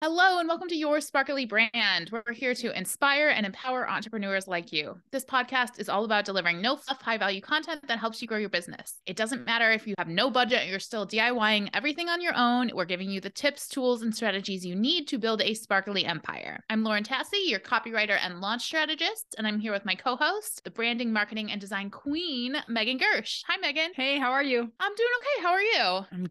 Hello and welcome to Your Sparkly Brand. We're here to inspire and empower entrepreneurs like you. This podcast is all about delivering no fluff, high value content that helps you grow your business. It doesn't matter if you have no budget and you're still DIYing everything on your own. We're giving you the tips, tools, and strategies you need to build a sparkly empire. I'm Lauren Tassi, your copywriter and launch strategist, and I'm here with my co-host, the branding, marketing, and design queen, Megan Gersh. Hi, Megan. Hey, how are you? I'm doing okay. How are you? I'm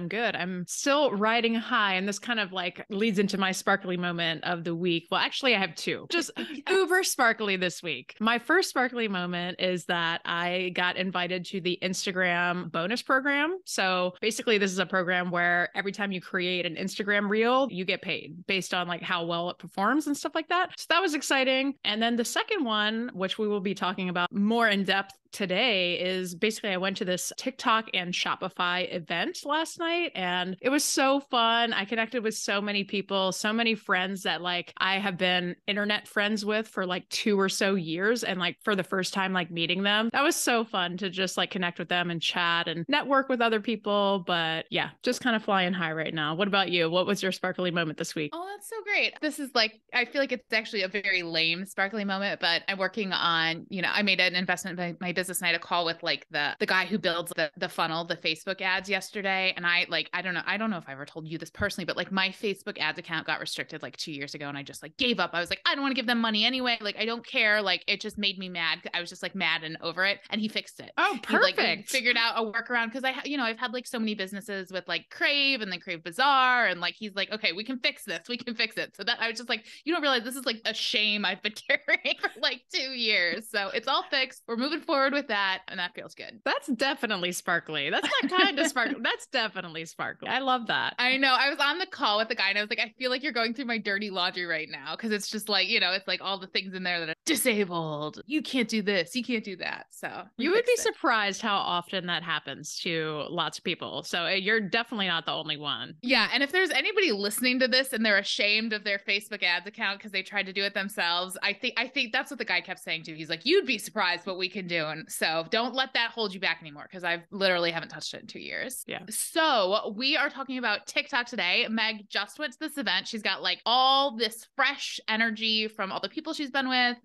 good. I'm still riding high, and this kind of like leads into my sparkly moment of the week. Well, actually, I have two. Just uber sparkly this week. My first sparkly moment is that I got invited to the Instagram bonus program. So basically, this is a program where every time you create an Instagram reel, you get paid based on like how well it performs and stuff like that. So that was exciting. And then the second one, which we will be talking about more in depth today, is basically I went to this TikTok and Shopify event last night and it was so fun. I connected with so many people, so many friends that like I have been internet friends with for like 2 or so years. And like for the first time, like meeting them, that was so fun to just like connect with them and chat and network with other people. But yeah, just kind of flying high right now. What about you? What was your sparkly moment this week? Oh, that's so great. This is like, I feel like it's actually a very lame sparkly moment, but I'm working on, I made an investment by my business and I had a call with like the guy who builds the funnel, the Facebook ads yesterday. And I don't know if I ever told you this personally, but like my Facebook ads account got restricted like 2 years ago and I just like gave up. I was like, I don't want to give them money anyway. Like, I don't care. Like, it just made me mad. I was just like mad and over it. And he fixed it. Oh, perfect. He like figured out a workaround because I've had like so many businesses with like Crave and then Crave Bazaar. And like, he's like, okay, we can fix this. We can fix it. So that I was just like, you don't realize this is like a shame I've been carrying for like 2 years. So it's all fixed. We're moving forward with that. And that feels good. That's definitely sparkly. That's not kind of sparkly. That's definitely sparkly. I love that. I know. I was on the call with the guy and I was like, I feel like you're going through my dirty laundry right now. Cause it's just like, it's like all the things in there that are disabled. You can't do this. You can't do that. So you would be surprised how often that happens to lots of people. So you're definitely not the only one. Yeah. And if there's anybody listening to this and they're ashamed of their Facebook ads account because they tried to do it themselves, I think that's what the guy kept saying too. He's like, you'd be surprised what we can do. And so don't let that hold you back anymore because I literally haven't touched it in 2 years. Yeah. So we are talking about TikTok today. Meg just went to this event. She's got like all this fresh energy from all the people she's been with.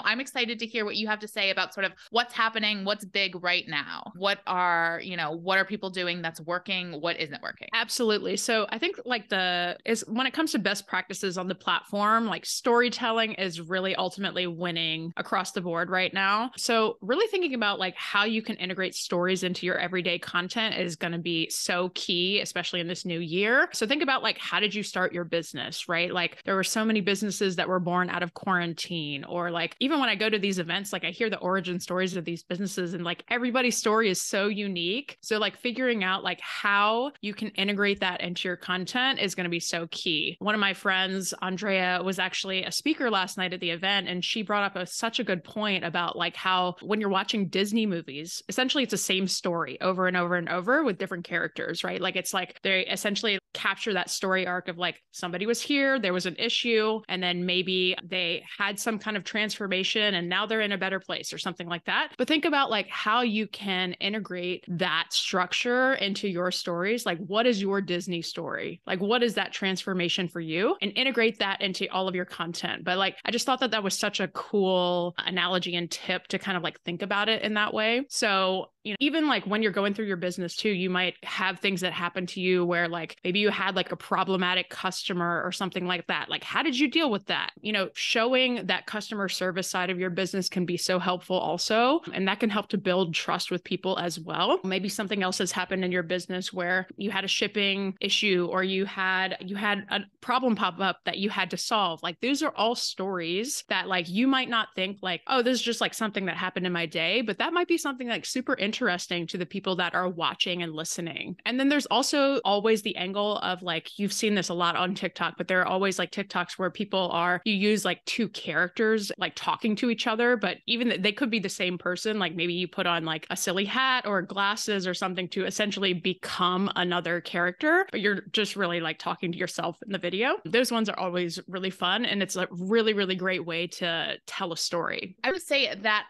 I'm excited to hear what you have to say about sort of what's happening, what's big right now. What are people doing that's working? What isn't working? Absolutely. So I think like when it comes to best practices on the platform, like storytelling is really ultimately winning across the board right now. So really thinking about like how you can integrate stories into your everyday content is going to be so key, especially in this new year. So think about like, how did you start your business, right? Like there were so many businesses that were born out of quarantine, or like even when I go to these events, like I hear the origin stories of these businesses and like everybody's story is so unique. So like figuring out like how you can integrate that into your content is going to be so key. One of my friends, Andrea, was actually a speaker last night at the event, and she brought up such a good point about like how when you're watching Disney movies, essentially it's the same story over and over and over with different characters, right? Like it's like they essentially capture that story arc of like somebody was here, there was an issue, and then maybe they had some kind of transformation and now they're in a better place or something like that. But think about like how you can integrate that structure into your stories. Like what is your Disney story? Like what is that transformation for you? And integrate that into all of your content. But like I just thought that was such a cool analogy and tip to kind of like think about it in that way. So even like when you're going through your business too, you might have things that happen to you where like maybe you had like a problematic customer or something like that. Like, how did you deal with that? Showing that customer service side of your business can be so helpful also. And that can help to build trust with people as well. Maybe something else has happened in your business where you had a shipping issue or you had a problem pop up that you had to solve. Like those are all stories that like you might not think like, oh, this is just like something that happened in my day, but that might be something like super interesting to the people that are watching and listening. And then there's also always the angle of like, you've seen this a lot on TikTok, but there are always like TikToks where you use like two characters like talking to each other, but even they could be the same person. Like maybe you put on like a silly hat or glasses or something to essentially become another character, but you're just really like talking to yourself in the video. Those ones are always really fun. And it's a really, really great way to tell a story. I would say that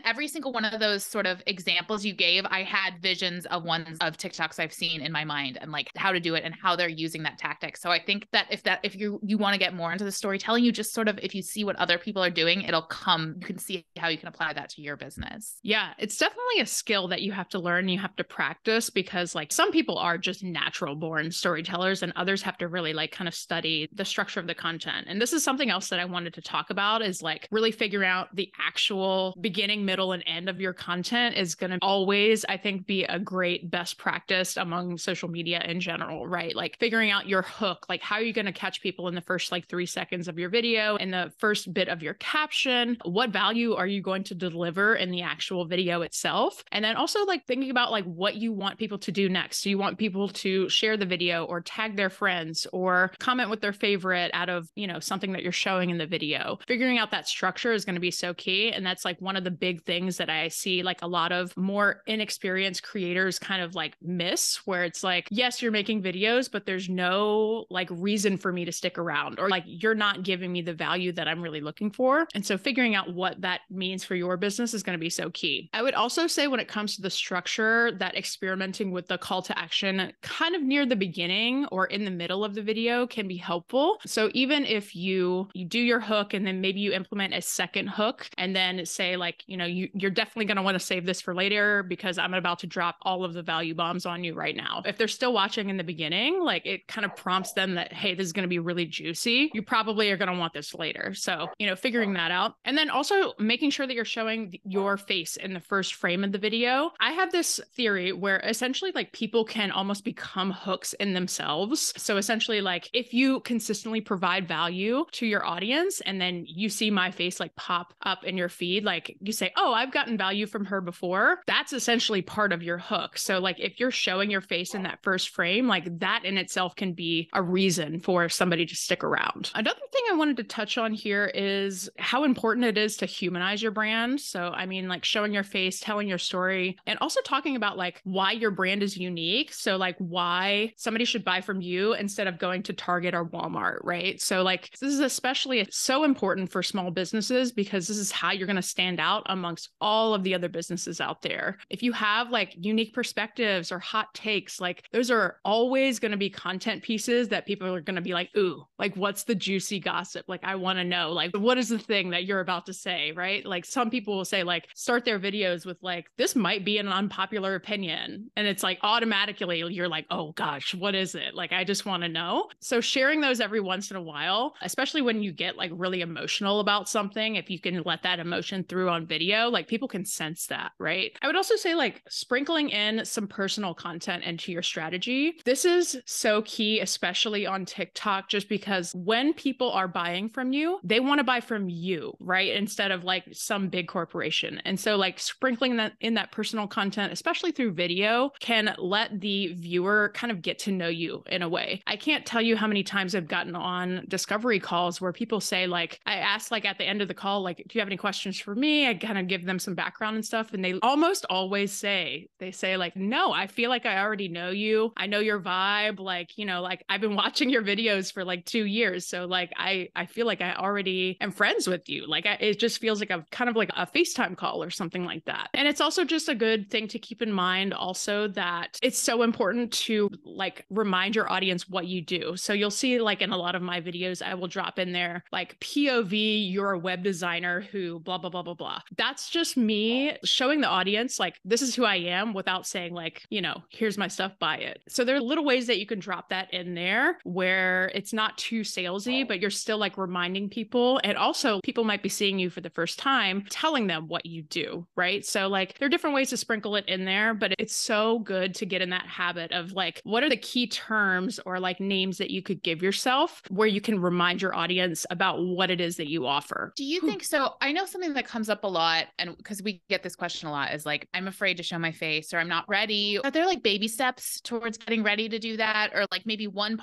every single one of those sort of examples examples you gave, I had visions of ones of TikToks I've seen in my mind and like how to do it and how they're using that tactic. So I think that if you want to get more into the storytelling, you just sort of, if you see what other people are doing, it'll come, you can see how you can apply that to your business. Yeah, it's definitely a skill that you have to learn, you have to practice, because like some people are just natural born storytellers and others have to really like kind of study the structure of the content. And this is something else that I wanted to talk about, is like really figuring out the actual beginning, middle, and end of your content is going to always, I think, be a great best practice among social media in general, right? Like figuring out your hook, like how are you going to catch people in the first like 3 seconds of your video, in the first bit of your caption, what value are you going to deliver in the actual video itself? And then also like thinking about like what you want people to do next. Do you want people to share the video or tag their friends or comment with their favorite out of, you know, something that you're showing in the video? Figuring out that structure is going to be so key. And that's like one of the big things that I see like a lot of more inexperienced creators kind of like miss, where it's like, yes, you're making videos, but there's no like reason for me to stick around, or like you're not giving me the value that I'm really looking for. And so figuring out what that means for your business is going to be so key. I would also say when it comes to the structure, that experimenting with the call to action kind of near the beginning or in the middle of the video can be helpful. So even if you do your hook and then maybe you implement a second hook and then say like, you know, you're definitely going to want to save this for later because I'm about to drop all of the value bombs on you right now. If they're still watching in the beginning, like it kind of prompts them that, hey, this is going to be really juicy. You probably are going to want this later. So, you know, figuring that out. And then also making sure that you're showing your face in the first frame of the video. I have this theory where essentially like people can almost become hooks in themselves. So essentially like if you consistently provide value to your audience and then you see my face like pop up in your feed, like you say, oh, I've gotten value from her before, that's essentially part of your hook. So like if you're showing your face in that first frame, like that in itself can be a reason for somebody to stick around. Another thing I wanted to touch on here is how important it is to humanize your brand. So I mean like showing your face, telling your story, and also talking about like why your brand is unique. So like why somebody should buy from you instead of going to Target or Walmart, right? So like this is especially so important for small businesses because this is how you're going to stand out amongst all of the other businesses out there. If you have like unique perspectives or hot takes, like those are always going to be content pieces that people are going to be like, ooh, like what's the juicy gossip? Like I want to know, like what is the thing that you're about to say, right? Like some people will say like start their videos with like, this might be an unpopular opinion. And it's like automatically you're like, oh gosh, what is it? Like, I just want to know. So sharing those every once in a while, especially when you get like really emotional about something, if you can let that emotion through on video, like people can sense that, right? I would also say like sprinkling in some personal content into your strategy. This is so key, especially on TikTok, just because when people are buying from you, they want to buy from you, right? Instead of like some big corporation. And so like sprinkling that in that personal content, especially through video, can let the viewer kind of get to know you in a way. I can't tell you how many times I've gotten on discovery calls where people say like, I ask like at the end of the call, like, do you have any questions for me? I kind of give them some background and stuff. And they almost always say, like, no, I feel like I already know you. I know your vibe. Like, you know, like I've been watching your videos for like 2 years. So like, I feel like I already am friends with you. Like it just feels like a kind of like a FaceTime call or something like that. And it's also just a good thing to keep in mind also that it's so important to like remind your audience what you do. So you'll see like in a lot of my videos, I will drop in there like POV, you're a web designer who blah, blah, blah, blah, blah. That's just me showing the audience like, this is who I am without saying like, you know, here's my stuff, buy it. So there are little ways that you can drop that in there where it's not too salesy, but you're still like reminding people. And also people might be seeing you for the first time, telling them what you do, right? So like there are different ways to sprinkle it in there, but it's so good to get in that habit of like, what are the key terms or like names that you could give yourself where you can remind your audience about what it is that you offer. Do you think so? I know something that comes up a lot, and because we get this question a lot, is like, I'm afraid to show my face or I'm not ready. Are there like baby steps towards getting ready to do that? Or like maybe one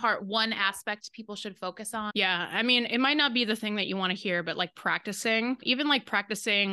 aspect people should focus on? Yeah. I mean, it might not be the thing that you want to hear, but like practicing,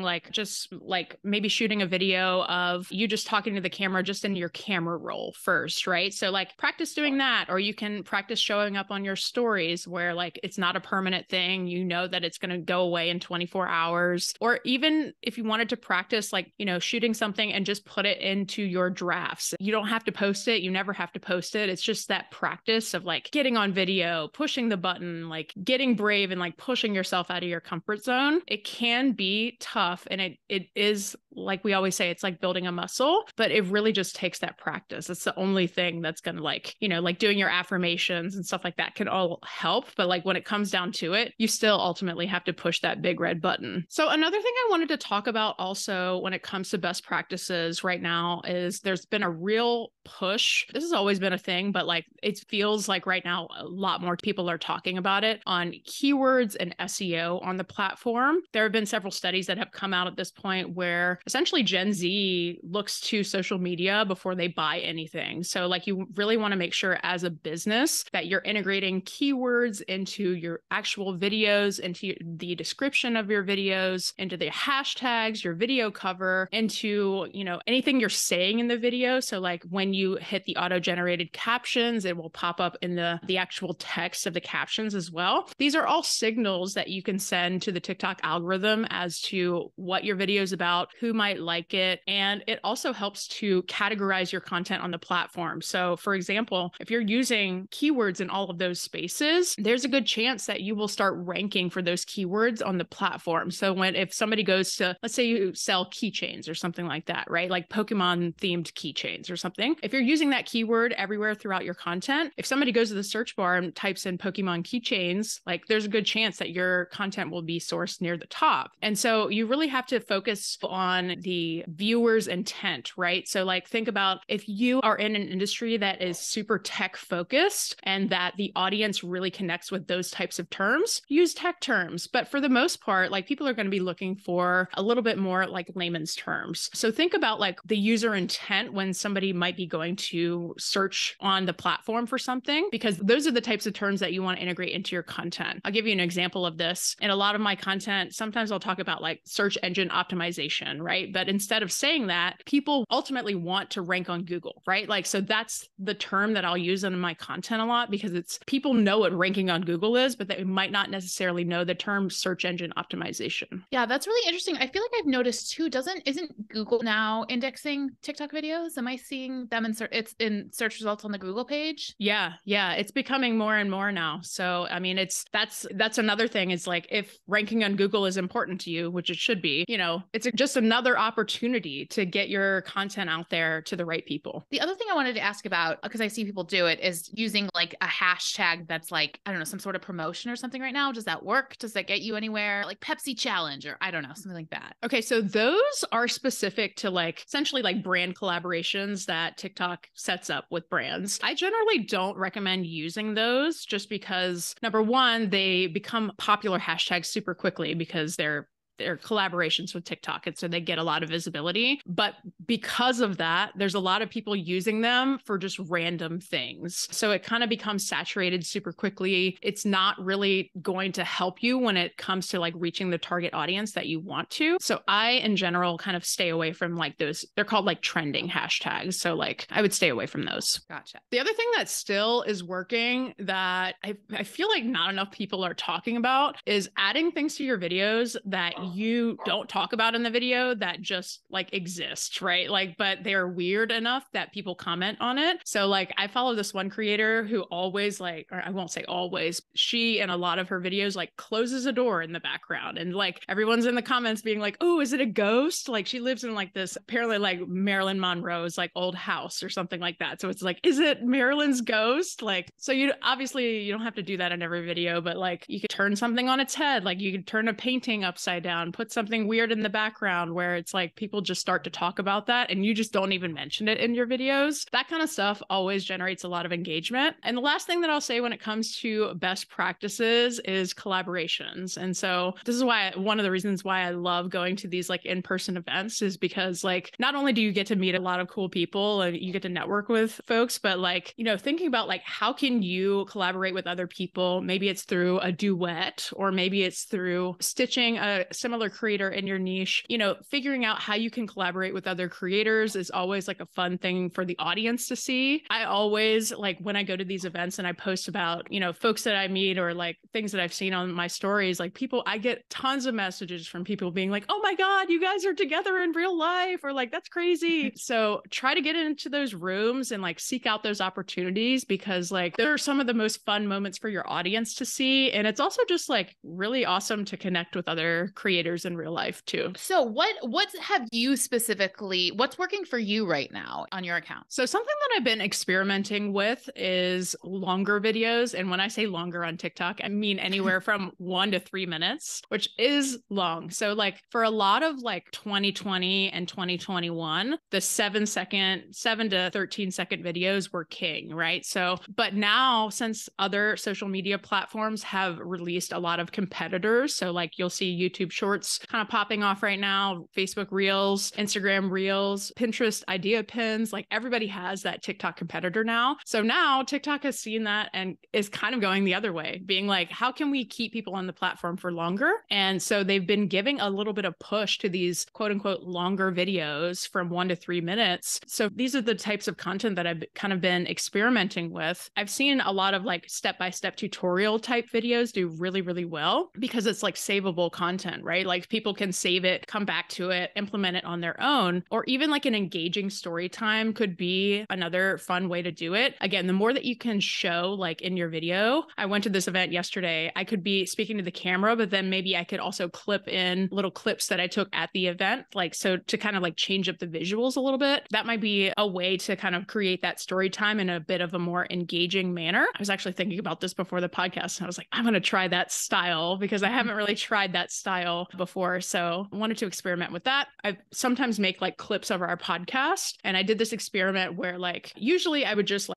like just like maybe shooting a video of you just talking to the camera, just in your camera roll first, right? So like practice doing that, or you can practice showing up on your stories where like it's not a permanent thing. You know that it's going to go away in 24 hours. Or even if you wanted to practice like, you know, shooting something something and just put it into your drafts. You don't have to post it. You never have to post it. It's just that practice of like getting on video, pushing the button, like getting brave and like pushing yourself out of your comfort zone. It can be tough. And it is, like we always say, it's like building a muscle, but it really just takes that practice. It's the only thing that's going to like, you know, like doing your affirmations and stuff like that can all help. But like when it comes down to it, you still ultimately have to push that big red button. So another thing I wanted to talk about also when it comes to best practices right now is there's been a real push. This has always been a thing, but like it feels like right now a lot more people are talking about it on keywords and SEO on the platform. There have been several studies that have come out at this point where essentially Gen Z looks to social media before they buy anything. So like you really want to make sure as a business that you're integrating keywords into your actual videos, into the description of your videos, into the hashtags, your video cover, into, you know, anything you're saying in the video. So like when you hit the auto-generated captions, it will pop up in the actual text of the captions as well. These are all signals that you can send to the TikTok algorithm as to what your video is about, who might like it. And it also helps to categorize your content on the platform. So for example, if you're using keywords in all of those spaces, there's a good chance that you will start ranking for those keywords on the platform. So if somebody goes to, let's say you sell keychains or something like that, right? Like Pokemon themed keychains or something. If you're using that keyword everywhere throughout your content, if somebody goes to the search bar and types in Pokemon keychains, like there's a good chance that your content will be sourced near the top. And so you really have to focus on the viewer's intent, right? So like think about if you are in an industry that is super tech focused and that the audience really connects with those types of terms, use tech terms. But for the most part, like people are going to be looking for a little bit more like layman's terms. So think about like the user intent when somebody might be going to search on the platform for something, because those are the types of terms that you want to integrate into your content. I'll give you an example of this. In a lot of my content, sometimes I'll talk about like search engine optimization, right? But instead of saying that, people ultimately want to rank on Google, right? Like, so that's the term that I'll use in my content a lot because it's people know what ranking on Google is, but they might not necessarily know the term search engine optimization. Yeah, that's really interesting. I feel like I've noticed too, isn't Google now indexing TikTok videos? Am I seeing them it's in search results on the Google page? Yeah. It's becoming more and more now. So, I mean, that's another thing is like if ranking on Google is important to you, which it should be, you know, it's just another opportunity to get your content out there to the right people. The other thing I wanted to ask about, because I see people do it, is using like a hashtag that's like, I don't know, some sort of promotion or something right now. Does that work? Does that get you anywhere? Like Pepsi challenge or I don't know, something like that. Okay. So those are specific to like essentially like brand collaborations that TikTok sets up with brands. I generally don't recommend using those just because number one, they become popular hashtags super quickly because they're collaborations with TikTok. And so they get a lot of visibility. But because of that, there's a lot of people using them for just random things. So it kind of becomes saturated super quickly. It's not really going to help you when it comes to like reaching the target audience that you want to. So I, in general, kind of stay away from like those. They're called like trending hashtags. So like I would stay away from those. Gotcha. The other thing that still is working that I feel like not enough people are talking about is adding things to your videos that you don't talk about in the video that just like exist, right? Like, but they're weird enough that people comment on it. So like I follow this one creator who always like, or I won't say always, she in a lot of her videos like closes a door in the background and like everyone's in the comments being like, oh, is it a ghost? Like she lives in like this apparently like Marilyn Monroe's like old house or something like that. So it's like, is it Marilyn's ghost? Like, so you obviously you don't have to do that in every video, but like you could turn something on its head. Like you could turn a painting upside down, put something weird in the background where it's like people just start to talk about that and you just don't even mention it in your videos. That kind of stuff always generates a lot of engagement. And the last thing that I'll say when it comes to best practices is collaborations. And so this is why one of the reasons why I love going to these like in-person events is because like not only do you get to meet a lot of cool people and you get to network with folks, but like, you know, thinking about like how can you collaborate with other people? Maybe it's through a duet or maybe it's through stitching a similar creator in your niche, figuring out how you can collaborate with other creators is always like a fun thing for the audience to see. I always like when I go to these events and I post about, folks that I meet or like things that I've seen on my stories, like I get tons of messages from people being like, oh my God, you guys are together in real life, or like, that's crazy. So try to get into those rooms and like seek out those opportunities, because like there are some of the most fun moments for your audience to see. And it's also just like really awesome to connect with other creators in real life too. So what have you specifically, what's working for you right now on your account? So something that I've been experimenting with is longer videos. And when I say longer on TikTok, I mean anywhere from 1 to 3 minutes, which is long. So like for a lot of like 2020 and 2021, the 7 to 13 second videos were king, right? So, but now since other social media platforms have released a lot of competitors, so like you'll see YouTube Shorts kind of popping off right now, Facebook Reels, Instagram Reels, Pinterest Idea Pins, like everybody has that TikTok competitor now. So now TikTok has seen that and is kind of going the other way, being like, how can we keep people on the platform for longer? And so they've been giving a little bit of push to these quote unquote longer videos from 1 to 3 minutes. So these are the types of content that I've kind of been experimenting with. I've seen a lot of like step-by-step tutorial type videos do really, really well because it's like savable content, right? Like people can save it, come back to it, implement it on their own, or even like an engaging story time could be another fun way to do it. Again, the more that you can show like in your video, I went to this event yesterday, I could be speaking to the camera, but then maybe I could also clip in little clips that I took at the event, like so to kind of like change up the visuals a little bit. That might be a way to kind of create that story time in a bit of a more engaging manner. I was actually thinking about this before the podcast and I was like, I'm going to try that style because I haven't really tried that style before. So I wanted to experiment with that. I sometimes make like clips of our podcast. And I did this experiment where like, usually I would just,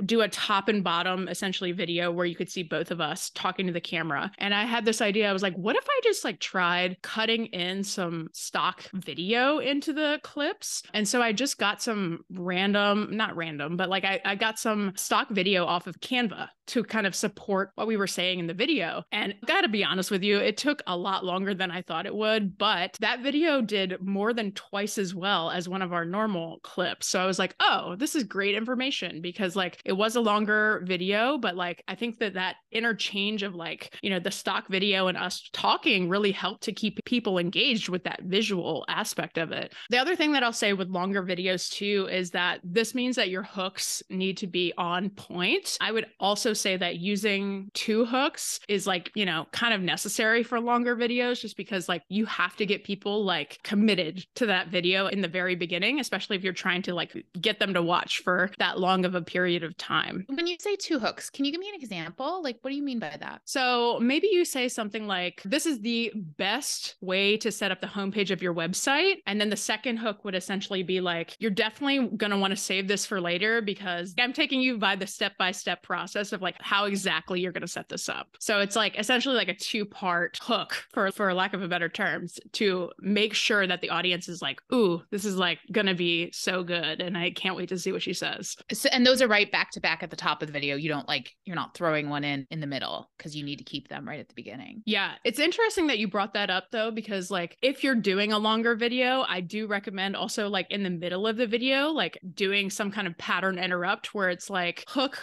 do a top and bottom essentially video where you could see both of us talking to the camera. And I had this idea. I was like, what if I just like tried cutting in some stock video into the clips? And so I just got some not random, but like I got some stock video off of Canva to kind of support what we were saying in the video. And I gotta be honest with you, it took a lot longer than I thought it would, but that video did more than twice as well as one of our normal clips. So I was like, oh, this is great information because like it was a longer video, but like I think that interchange of like, the stock video and us talking really helped to keep people engaged with that visual aspect of it. The other thing that I'll say with longer videos too is that this means that your hooks need to be on point. I would also say that using 2 hooks is like, kind of necessary for longer videos, just because like you have to get people like committed to that video in the very beginning, especially if you're trying to like get them to watch for that long of a period of time. When you say 2 hooks, can you give me an example? Like, what do you mean by that? So maybe you say something like, this is the best way to set up the homepage of your website. And then the second hook would essentially be like, you're definitely going to want to save this for later because I'm taking you by the step-by-step process of like how exactly you're going to set this up. So it's like essentially like a 2-part hook for lack of a better terms to make sure that the audience is like, ooh, this is like going to be so good. And I can't wait to see what she says. So, and those are right back to back at the top of the video. You're not throwing one in the middle because you need to keep them right at the beginning. Yeah. It's interesting that you brought that up though, because like if you're doing a longer video, I do recommend also like in the middle of the video, like doing some kind of pattern interrupt where it's like hook,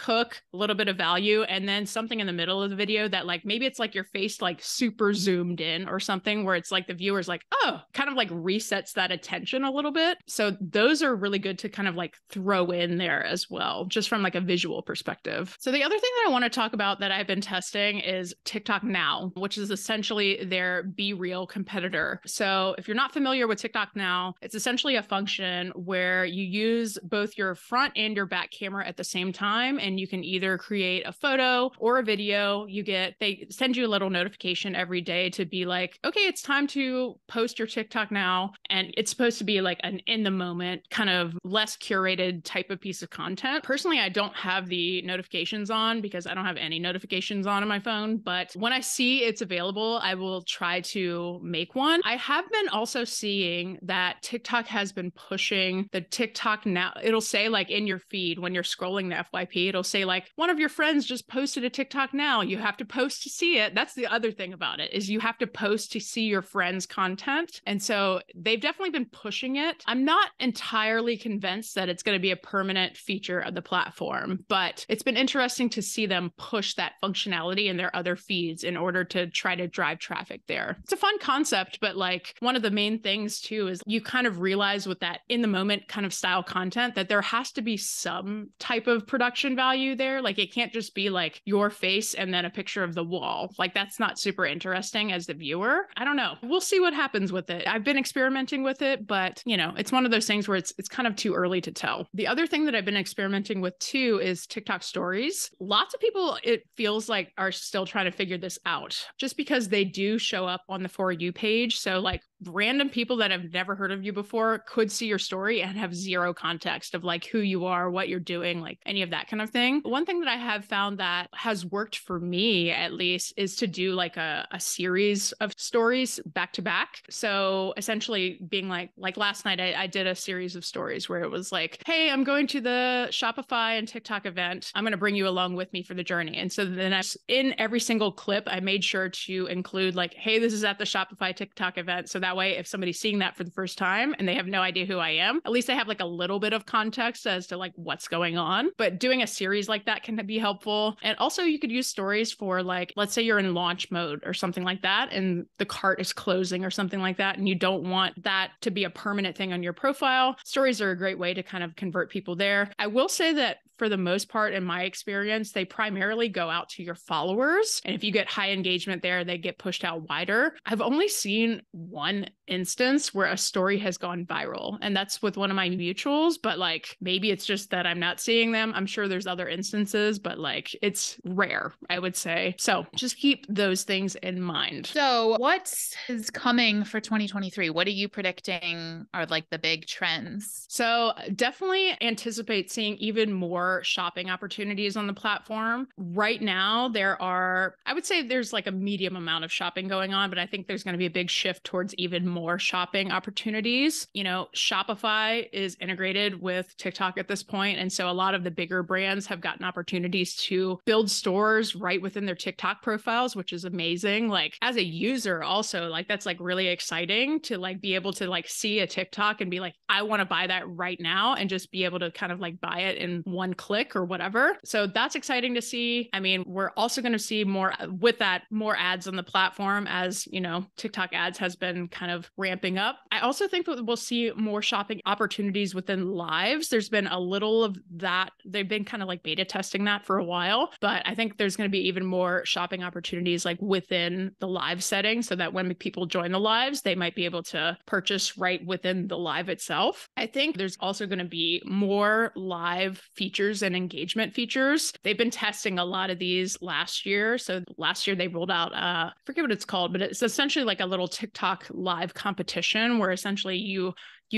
a little bit of value, and then something in the middle of the video that like, maybe it's like your face like super zoomed in or something where it's like the viewer's like, oh, kind of like resets that attention a little bit. So those are really good to kind of like throw in there as well, just from like a visual perspective. So the other thing that I want to talk about that I've been testing is TikTok Now, which is essentially their Be Real competitor. So if you're not familiar with TikTok Now, it's essentially a function where you use both your front and your back camera at the same time, and you can either create a photo or a video. They send you a little notification every day to be like, okay, it's time to post your TikTok now. And it's supposed to be like an in the moment, kind of less curated type of piece of content. Personally, I don't have the notifications on because I don't have any notifications on my phone. But when I see it's available, I will try to make one. I have been also seeing that TikTok has been pushing the TikTok Now. It'll say like in your feed when you're scrolling the FYP, it'll say like one of your friends friends just posted a TikTok now. You have to post to see it. That's the other thing about it, is you have to post to see your friends' content. And so they've definitely been pushing it. I'm not entirely convinced that it's going to be a permanent feature of the platform, but it's been interesting to see them push that functionality in their other feeds in order to try to drive traffic there. It's a fun concept, but like one of the main things too is you kind of realize with that in the moment kind of style content that there has to be some type of production value there. Like it can't just be like your face and then a picture of the wall. Like that's not super interesting as the viewer. I don't know. We'll see what happens with it. I've been experimenting with it, but you know, it's one of those things where it's kind of too early to tell. The other thing that I've been experimenting with too is TikTok stories. Lots of people, it feels like, are still trying to figure this out just because they do show up on the For You page. So like random people that have never heard of you before could see your story and have zero context of like who you are, what you're doing, like any of that kind of thing. One thing that I have found that has worked for me at least is to do like a series of stories back to back. So essentially being like last night, I did a series of stories where it was like, hey, I'm going to the Shopify and TikTok event. I'm going to bring you along with me for the journey. And so then in every single clip, I made sure to include like, hey, this is at the Shopify TikTok event. So that way, if somebody's seeing that for the first time and they have no idea who I am, at least I have like a little bit of context as to like what's going on. But doing a series like that can be helpful. And also you could use stories for like, let's say you're in launch mode or something like that, and the cart is closing or something like that, and you don't want that to be a permanent thing on your profile. Stories are a great way to kind of convert people there. I will say that for the most part, in my experience, they primarily go out to your followers. And if you get high engagement there, they get pushed out wider. I've only seen one instance where a story has gone viral, and that's with one of my mutuals, but like maybe it's just that I'm not seeing them. I'm sure there's other instances, but like it's rare, I would say. So just keep those things in mind. So what is coming for 2023? What are you predicting are like the big trends? So definitely anticipate seeing even more shopping opportunities on the platform. Right now, I would say there's like a medium amount of shopping going on, but I think there's going to be a big shift towards even more shopping opportunities. You know, Shopify is integrated with TikTok at this point, and so a lot of the bigger brands have gotten opportunities to build stores right within their TikTok profiles, which is amazing. Like as a user also, like that's like really exciting to like be able to like see a TikTok and be like, I want to buy that right now, and just be able to kind of like buy it in one click or whatever. So that's exciting to see. I mean, we're also going to see more ads on the platform as, you know, TikTok ads has been kind of ramping up. I also think that we'll see more shopping opportunities within lives. There's been a little of that. They've been kind of like beta testing that for a while, but I think there's going to be even more shopping opportunities like within the live setting, so that when people join the lives, they might be able to purchase right within the live itself. I think there's also going to be more live features and engagement features. They've been testing a lot of these last year. So last year they rolled out, I forget what it's called, but it's essentially like a little TikTok live competition where essentially you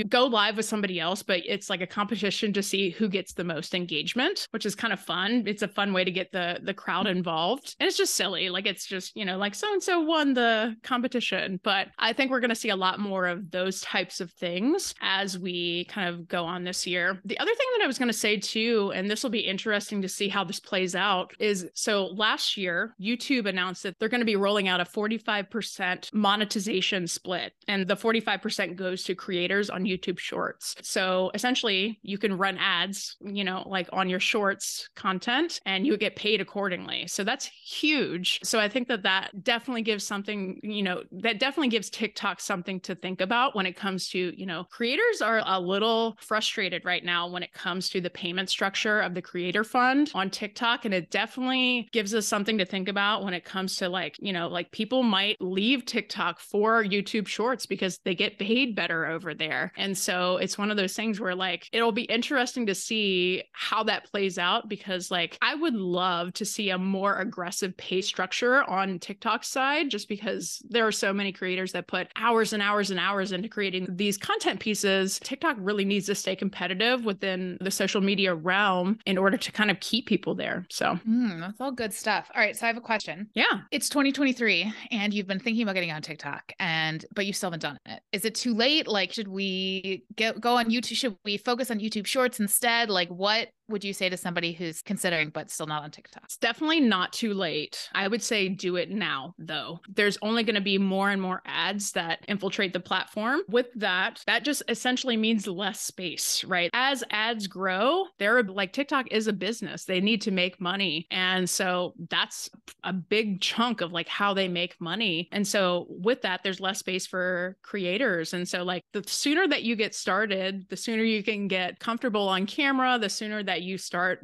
go live with somebody else, but it's like a competition to see who gets the most engagement, which is kind of fun. It's a fun way to get the crowd involved. And it's just silly. Like it's just, you know, like so-and-so won the competition. But I think we're going to see a lot more of those types of things as we kind of go on this year. The other thing that I was going to say too, and this will be interesting to see how this plays out, is so last year, YouTube announced that they're going to be rolling out a 45% monetization split. And the 45% goes to creators on YouTube Shorts. So essentially you can run ads, you know, like on your Shorts content, and you get paid accordingly. So that's huge. So I think that definitely gives something, you know, that definitely gives TikTok something to think about when it comes to, you know, creators are a little frustrated right now when it comes to the payment structure of the creator fund on TikTok. And it definitely gives us something to think about when it comes to like, you know, like people might leave TikTok for YouTube Shorts because they get paid better over there. And so it's one of those things where like, it'll be interesting to see how that plays out, because like, I would love to see a more aggressive pay structure on TikTok's side, just because there are so many creators that put hours and hours and hours into creating these content pieces. TikTok really needs to stay competitive within the social media realm in order to kind of keep people there. So that's all good stuff. All right. So I have a question. Yeah. It's 2023 and you've been thinking about getting on TikTok, but you still haven't done it. Is it too late? Like, should we go on YouTube? Should we focus on YouTube Shorts instead? Like, what would you say to somebody who's considering but still not on TikTok? It's definitely not too late. I would say do it now, though. There's only going to be more and more ads that infiltrate the platform. With that just essentially means less space, right? As ads grow, they're like, TikTok is a business. They need to make money. And so that's a big chunk of like how they make money. And so with that, there's less space for creators. And so like the sooner that you get started, the sooner you can get comfortable on camera, the sooner that you start,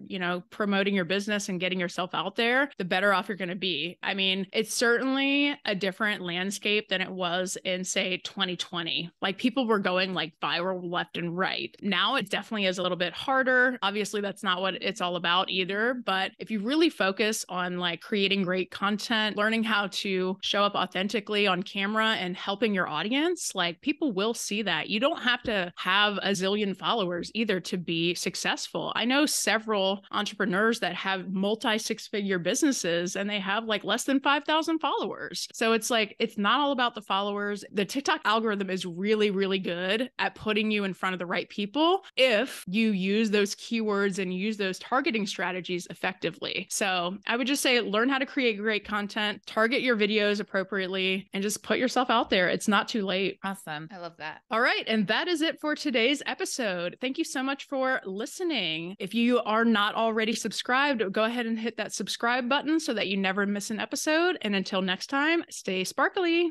promoting your business and getting yourself out there, the better off you're going to be. I mean, it's certainly a different landscape than it was in, say, 2020. Like people were going like viral left and right. Now it definitely is a little bit harder. Obviously, that's not what it's all about either. But if you really focus on like creating great content, learning how to show up authentically on camera and helping your audience, like people will see that. You don't have to have a zillion followers either to be successful. I know several entrepreneurs that have multi six-figure businesses and they have like less than 5,000 followers. So it's like, it's not all about the followers. The TikTok algorithm is really, really good at putting you in front of the right people if you use those keywords and use those targeting strategies effectively. So I would just say, learn how to create great content, target your videos appropriately, and just put yourself out there. It's not too late. Awesome. I love that. All right. And that is it for today's episode. Thank you so much for listening. If you are not already subscribed, go ahead and hit that subscribe button so that you never miss an episode. And until next time, stay sparkly.